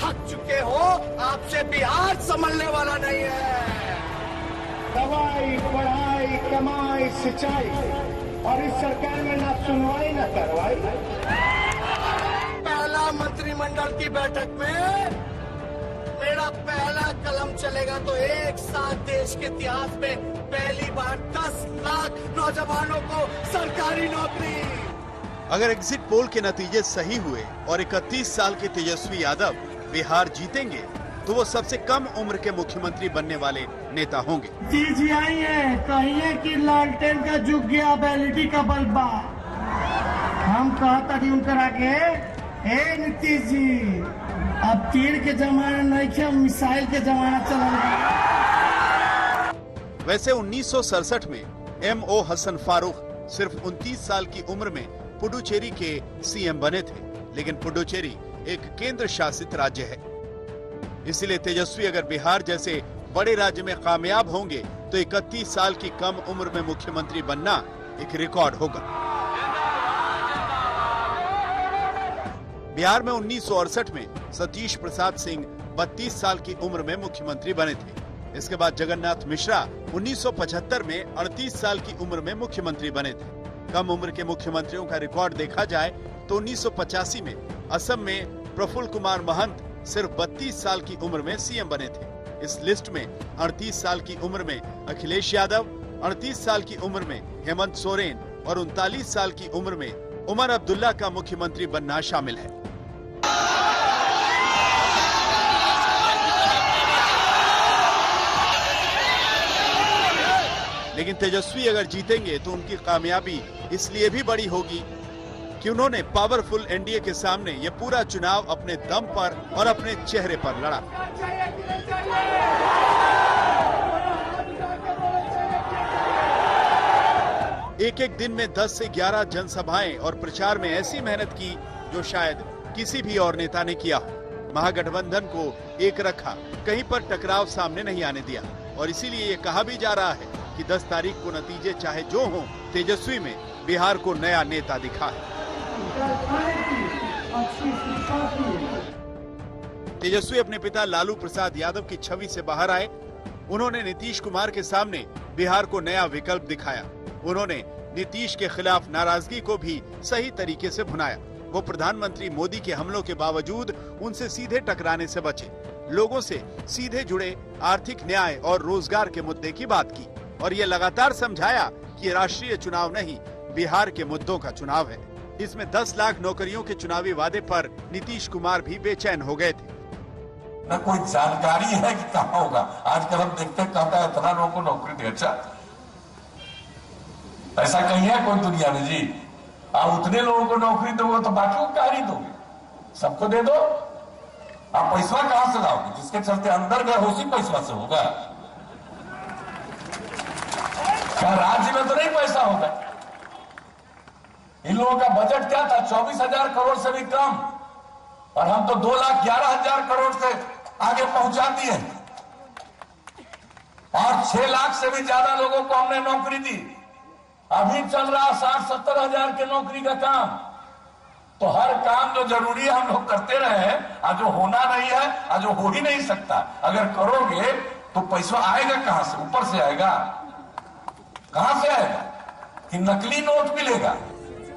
थक चुके हो, आपसे बिहार संभलने वाला नहीं है। दवाई, पढ़ाई, कमाई, सिंचाई और इस सरकार में ना सुनवाई ना कार्रवाई। पहला मंत्रिमंडल की बैठक में मेरा पहला कलम चलेगा तो एक साथ देश के इतिहास में पहली बार 10 लाख नौजवानों को सरकारी नौकरी। अगर एग्जिट पोल के नतीजे सही हुए और 31 साल के तेजस्वी यादव बिहार जीतेंगे तो वो सबसे कम उम्र के मुख्यमंत्री बनने वाले नेता होंगे। जी आई है, कहिए कि लालटेन का जुग गया, बैलिटी का बल्बा। हम कहता थी उनकर आगे, ए नीतीश जी, अब तीर के जमाना नहीं क्या, मिसाइल के जमाना चल रहा। वैसे 1967 में M.O. हसन फारूक सिर्फ 29 साल की उम्र में पुडुचेरी के सीएम बने थे, लेकिन पुडुचेरी एक केंद्र शासित राज्य है। इसलिए तेजस्वी अगर बिहार जैसे बड़े राज्य में कामयाब होंगे तो 31 साल की कम उम्र में मुख्यमंत्री बनना एक रिकॉर्ड होगा। बिहार में 1968 में सतीश प्रसाद सिंह 32 साल की उम्र में मुख्यमंत्री बने थे। इसके बाद जगन्नाथ मिश्रा 1975 में 38 साल की उम्र में मुख्यमंत्री बने थे। कम उम्र के मुख्यमंत्रियों का रिकॉर्ड देखा जाए तो 1985 में असम में प्रफुल्ल कुमार महंत सिर्फ 32 साल की उम्र में सीएम बने थे। इस लिस्ट में 38 साल की उम्र में अखिलेश यादव, 38 साल की उम्र में हेमंत सोरेन और 39 साल की उम्र में उमर अब्दुल्ला का मुख्यमंत्री बनना शामिल है। लेकिन तेजस्वी अगर जीतेंगे तो उनकी कामयाबी इसलिए भी बड़ी होगी कि उन्होंने पावरफुल एनडीए के सामने ये पूरा चुनाव अपने दम पर और अपने चेहरे पर लड़ा। एक एक दिन में 10 से 11 जनसभाएं और प्रचार में ऐसी मेहनत की जो शायद किसी भी और नेता ने किया हो। महागठबंधन को एक रखा, कहीं पर टकराव सामने नहीं आने दिया और इसीलिए ये कहा भी जा रहा है कि 10 तारीख को नतीजे चाहे जो हों, तेजस्वी में बिहार को नया नेता दिखा है। तेजस्वी अपने पिता लालू प्रसाद यादव की छवि से बाहर आए। उन्होंने नीतीश कुमार के सामने बिहार को नया विकल्प दिखाया। उन्होंने नीतीश के खिलाफ नाराजगी को भी सही तरीके से भुनाया। वो प्रधानमंत्री मोदी के हमलों के बावजूद उनसे सीधे टकराने से बचे। लोगों से सीधे जुड़े आर्थिक न्याय और रोजगार के मुद्दे की बात की और ये लगातार समझाया कि राष्ट्रीय चुनाव नहीं, बिहार के मुद्दों का चुनाव है। इसमें 10 लाख नौकरियों के चुनावी वादे पर नीतीश कुमार भी बेचैन हो गए थे। न कोई जानकारी है कि कहाँ होगा। आजकल हम देखते कहता है इतना लोगों को नौकरी दे। अच्छा, ऐसा कहीं है कोई दुनिया में जी? आप उतने लोगों को नौकरी दोगे तो बाकी को क्या नहीं दोगे? सबको दे दो। आप पैसा कहां से लाओगे? जिसके चलते अंदर गए उसी पैसा से होगा। क्या राज्य में तो नहीं पैसा होगा? इन लोगों का बजट क्या था? 24,000 करोड़ से भी कम, और हम तो 2,11,000 करोड़ से आगे पहुंचा दिए और 6 लाख से भी ज्यादा लोगों को हमने नौकरी दी। अभी चल रहा 60-70 हजार के नौकरी का काम। तो हर काम जो जरूरी है हम लोग करते रहे हैं, आज जो होना नहीं है, आज जो हो ही नहीं सकता। अगर करोगे तो पैसा आएगा कहां से? ऊपर से आएगा? कहां से आएगा? कि नकली नोट मिलेगा?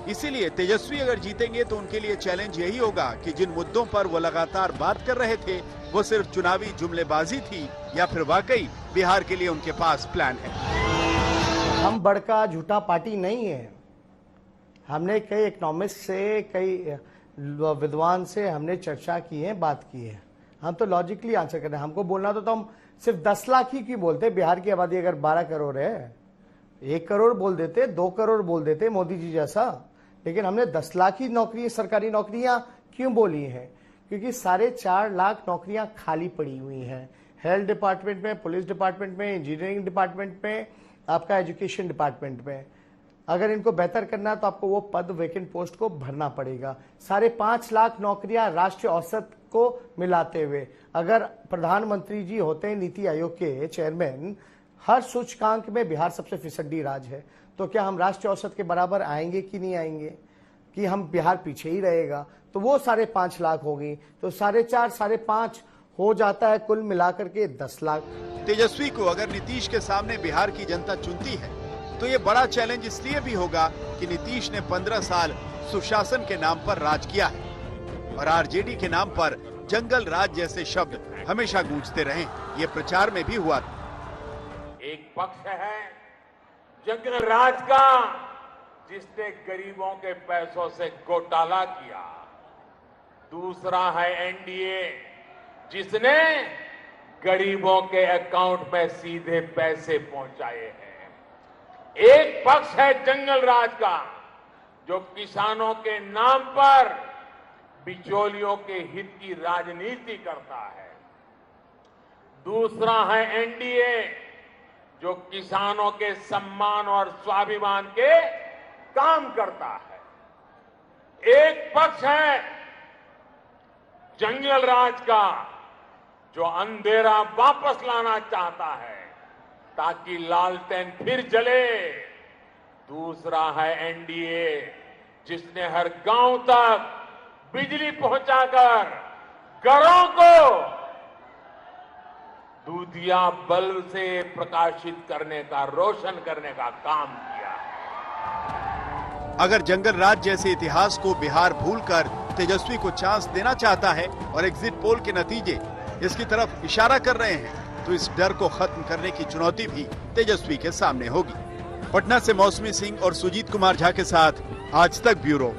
इसीलिए तेजस्वी अगर जीतेंगे तो उनके लिए चैलेंज यही होगा कि जिन मुद्दों पर वो लगातार बात कर रहे थे वो सिर्फ चुनावी जुमलेबाजी थी या फिर वाकई बिहार के लिए उनके पास प्लान है। हम बड़का झूठा पार्टी नहीं है। हमने कई इकोनॉमिस्ट से, कई विद्वान से हमने चर्चा की है, बात की है। हम तो लॉजिकली आंसर कर रहे हैं। हमको बोलना तो हम सिर्फ 10 लाख ही क्यों बोलते? बिहार की आबादी अगर 12 करोड़ है, 1 करोड़ बोल देते, 2 करोड़ बोल देते मोदी जी जैसा। लेकिन हमने 10 लाख ही नौकरी, सरकारी नौकरियां क्यों बोली हैं? क्योंकि 4.5 लाख नौकरियां खाली पड़ी हुई हैं। हेल्थ डिपार्टमेंट में, पुलिस डिपार्टमेंट में, इंजीनियरिंग डिपार्टमेंट में, आपका एजुकेशन डिपार्टमेंट में। अगर इनको बेहतर करना है तो आपको वो पद, वैकेंट पोस्ट को भरना पड़ेगा। 5.5 लाख नौकरियां राष्ट्रीय औसत को मिलाते हुए। अगर प्रधानमंत्री जी होते हैं नीति आयोग के चेयरमैन, हर सूचकांक में बिहार सबसे फिसड्डी राज्य है, तो क्या हम राष्ट्रीय औसत के बराबर आएंगे कि नहीं आएंगे? कि हम बिहार पीछे ही रहेगा, तो वो 5.5 लाख होगी, तो 4.5 5.5 हो जाता है कुल मिलाकर के 10 लाख। तेजस्वी को अगर नीतीश के सामने बिहार की जनता चुनती है तो ये बड़ा चैलेंज इसलिए भी होगा कि नीतीश ने 15 साल सुशासन के नाम पर राज किया है और आरजेडी के नाम पर जंगल राज जैसे शब्द हमेशा गूंजते रहे। ये प्रचार में भी हुआ। एक पक्ष है जंगल राज का जिसने गरीबों के पैसों से घोटाला किया, दूसरा है एनडीए जिसने गरीबों के अकाउंट में सीधे पैसे पहुंचाए हैं। एक पक्ष है जंगल राज का जो किसानों के नाम पर बिचौलियों के हित की राजनीति करता है, दूसरा है एनडीए जो किसानों के सम्मान और स्वाभिमान के काम करता है। एक पक्ष है जंगल राज का जो अंधेरा वापस लाना चाहता है ताकि लालटेन फिर जले, दूसरा है एनडीए जिसने हर गांव तक बिजली पहुंचाकर घरों को दूधिया बल्ब से प्रकाशित करने का, रोशन करने का काम किया है। अगर जंगल राज जैसे इतिहास को बिहार भूलकर तेजस्वी को चांस देना चाहता है और एग्जिट पोल के नतीजे इसकी तरफ इशारा कर रहे हैं, तो इस डर को खत्म करने की चुनौती भी तेजस्वी के सामने होगी। पटना से मौसमी सिंह और सुजीत कुमार झा के साथ आज तक ब्यूरो।